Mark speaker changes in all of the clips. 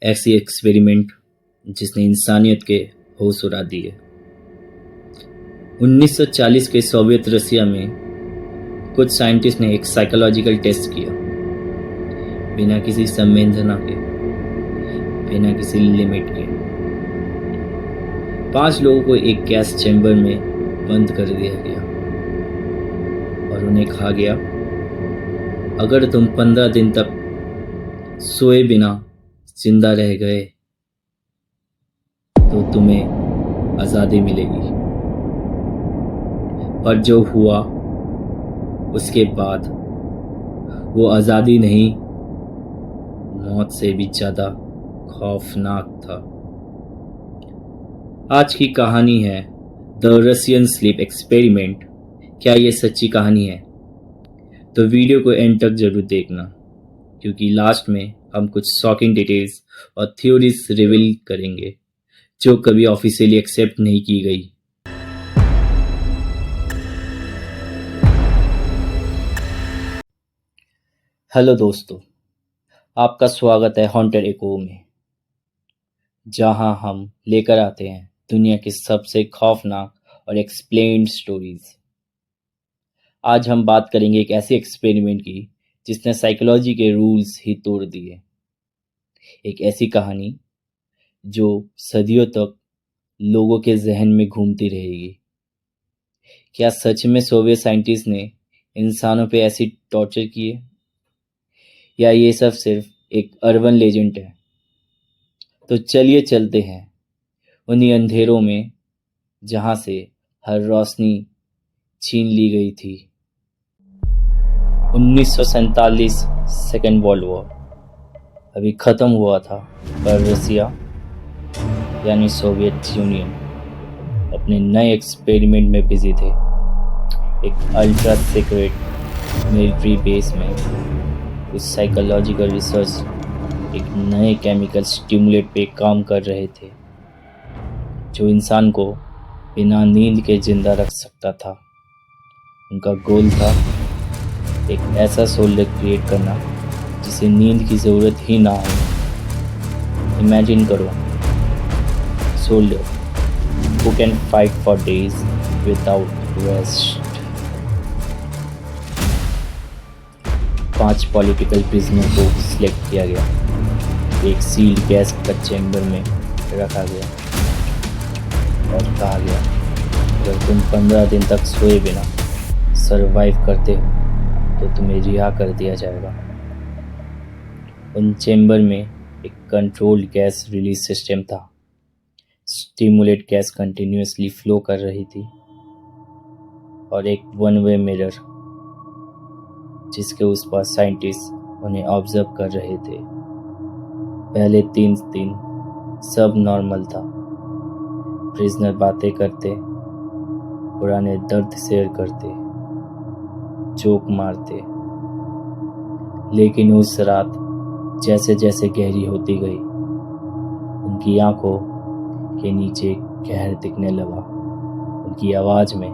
Speaker 1: ऐसी एक्सपेरिमेंट जिसने इंसानियत के होश उड़ा दिए। 1940 के सोवियत रशिया में कुछ साइंटिस्ट ने एक साइकोलॉजिकल टेस्ट किया, बिना किसी संवेदना के, बिना किसी लिमिट के। 5 लोगों को एक गैस चैम्बर में बंद कर दिया गया और उन्हें कहा गया, अगर तुम 15 दिन तक सोए बिना जिंदा रह गए तो तुम्हें आज़ादी मिलेगी। पर जो हुआ उसके बाद वो आज़ादी नहीं, मौत से भी ज़्यादा खौफनाक था। आज की कहानी है द रशियन स्लीप एक्सपेरिमेंट। क्या ये सच्ची कहानी है? तो वीडियो को एंड तक जरूर देखना, क्योंकि लास्ट में हम कुछ शॉकिंग डिटेल्स और थ्योरीज रिवील करेंगे जो कभी ऑफिशियली एक्सेप्ट नहीं की गई। हेलो दोस्तों, आपका स्वागत है हॉन्टेड एको में, जहां हम लेकर आते हैं दुनिया की सबसे खौफनाक और एक्सप्लेन्ड स्टोरीज। आज हम बात करेंगे एक ऐसे एक्सपेरिमेंट की जिसने साइकोलॉजी के रूल्स ही तोड़ दिए। एक ऐसी कहानी जो सदियों तक लोगों के जहन में घूमती रहेगी। क्या सच में सोवियत साइंटिस्ट ने इंसानों पे ऐसी टॉर्चर किए, या ये सब सिर्फ एक अर्बन लेजेंड है? तो चलिए चलते हैं उन्हीं अंधेरों में जहां से हर रोशनी छीन ली गई थी। 1947 सेकेंड वर्ल्ड वॉर अभी खत्म हुआ था, पर रसिया यानी सोवियत यूनियन अपने नए एक्सपेरिमेंट में बिजी थे। एक अल्ट्रा सीक्रेट मिलिट्री बेस में कुछ साइकोलॉजिकल रिसर्च एक नए केमिकल स्टिमुलेट पे काम कर रहे थे जो इंसान को बिना नींद के जिंदा रख सकता था। उनका गोल था एक ऐसा सोल्जर क्रिएट करना जिसे नींद की ज़रूरत ही ना हो। इमेजिन करो, soldier who can fight for days without rest। 5 political prisoner को सिलेक्ट किया गया, एक सील्ड गैस का चैम्बर में रखा गया और कहा गया, अगर तुम 15 दिन तक सोए बिना सरवाइव करते हो तो तुम्हें रिहा कर दिया जाएगा। उन चैम्बर में एक कंट्रोल्ड गैस रिलीज सिस्टम था। स्टिमुलेट गैस कंटिन्यूअसली फ्लो कर रही थी और एक वन वे मिरर जिसके उस पार साइंटिस्ट उन्हें ऑब्जर्व कर रहे थे। पहले 3 दिन सब नॉर्मल था। प्रिजनर बातें करते, पुराने दर्द शेयर करते, जोक मारते। लेकिन उस रात जैसे जैसे गहरी होती गई, उनकी आंखों के नीचे कहर दिखने लगा। उनकी आवाज में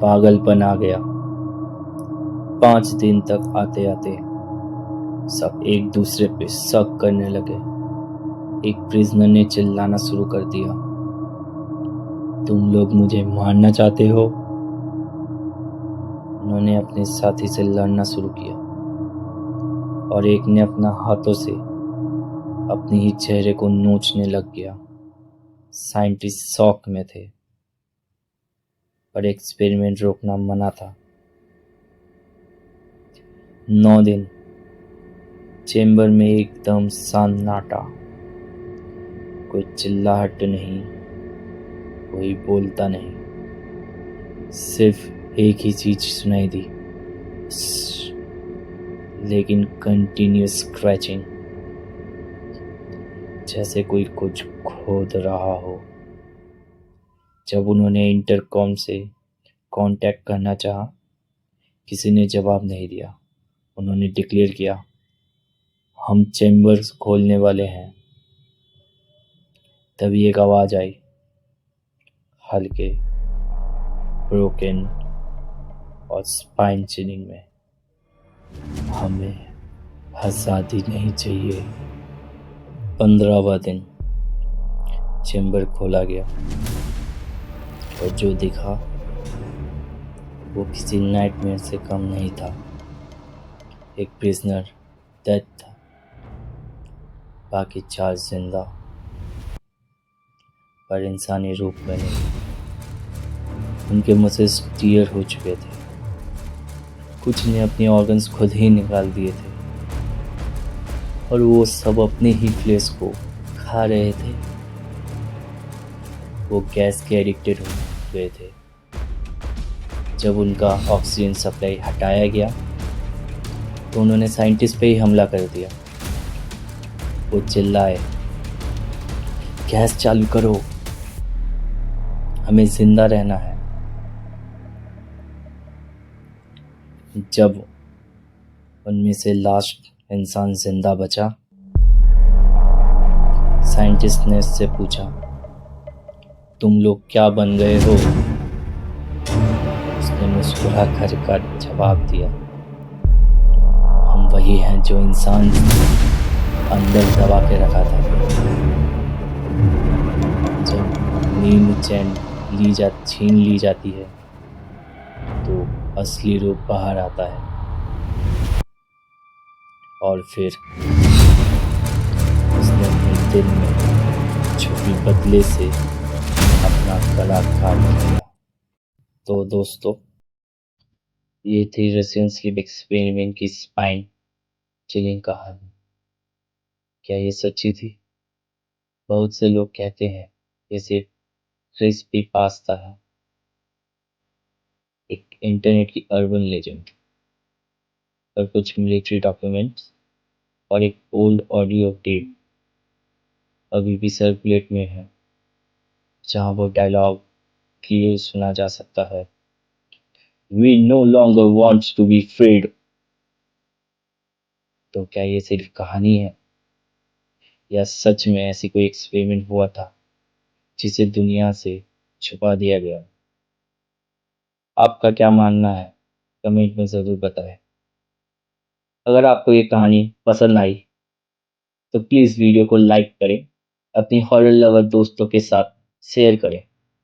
Speaker 1: पागलपन आ गया। 5 दिन तक आते आते सब एक दूसरे पे शक करने लगे। एक प्रिजनर ने चिल्लाना शुरू कर दिया, तुम लोग मुझे मारना चाहते हो? उन्होंने अपने साथी से लड़ना शुरू किया और एक ने अपना हाथों से अपने ही चेहरे को नोचने लग गया। साइंटिस्ट शॉक में थे, पर एक्सपेरिमेंट रोकना मना था। 9 दिन चेम्बर में एकदम सन्नाटा। कोई चिल्लाहट नहीं, कोई बोलता नहीं, सिर्फ एक ही चीज सुनाई दी, लेकिन कंटिन्यूअस स्क्रैचिंग, जैसे कोई कुछ खोद रहा हो। जब उन्होंने इंटरकॉम से कांटेक्ट करना चाहा, किसी ने जवाब नहीं दिया। उन्होंने डिक्लेयर किया, हम चैम्बर्स खोलने वाले हैं। तभी एक आवाज आई, हल्के, ब्रोकन और स्पाइन चिनिंग में, हमें आज़ादी नहीं चाहिए, 15वां दिन चेम्बर खोला गया और जो दिखा वो किसी नाइटमेयर से कम नहीं था। एक प्रिजनर डेड था, बाकी 4 जिंदा, पर इंसानी रूप में नहीं। उनके मसल्स टीयर हो चुके थे, कुछ ने अपने ऑर्गन्स खुद ही निकाल दिए थे और वो सब अपने ही फ्लेश को खा रहे थे। वो गैस के एडिक्टेड हो गए थे। जब उनका ऑक्सीजन सप्लाई हटाया गया तो उन्होंने साइंटिस्ट पे ही हमला कर दिया। वो चिल्लाए, गैस चालू करो, हमें जिंदा रहना है। जब उनमें से लास्ट इंसान जिंदा बचा, साइंटिस्ट ने उससे पूछा, तुम लोग क्या बन गए हो? उसने मुस्कुरा कर जवाब दिया, हम वही हैं जो इंसान अंदर दबा के रखा था। जब नींद चैन छीन ली जाती है तो असली रूप बाहर आता है और फिर उसने अपने दिल में छुपी बदले से अपना गला काट लिया। तो दोस्तों, ये थी रशियन स्लीप एक्सपेरिमेंट की स्पाइन चिलिंग कहानी। क्या ये सच्ची थी? बहुत से लोग कहते हैं ये सिर्फ क्रिस्पी पास्ता है, एक इंटरनेट की अर्बन लेजेंड। पर कुछ मिलिट्री डॉक्यूमेंट्स और एक ओल्ड ऑडियो टेप अभी भी सर्कुलेट में है, जहां वो डायलॉग क्लियर सुना जा सकता है, We no longer want to be freed। तो क्या ये सिर्फ कहानी है या सच में ऐसी कोई एक्सपेरिमेंट हुआ था जिसे दुनिया से छुपा दिया गया? आपका क्या मानना है कमेंट में ज़रूर बताएं। अगर आपको ये कहानी पसंद आई तो प्लीज़ वीडियो को लाइक करें, अपनी हॉरर लवर दोस्तों के साथ शेयर करें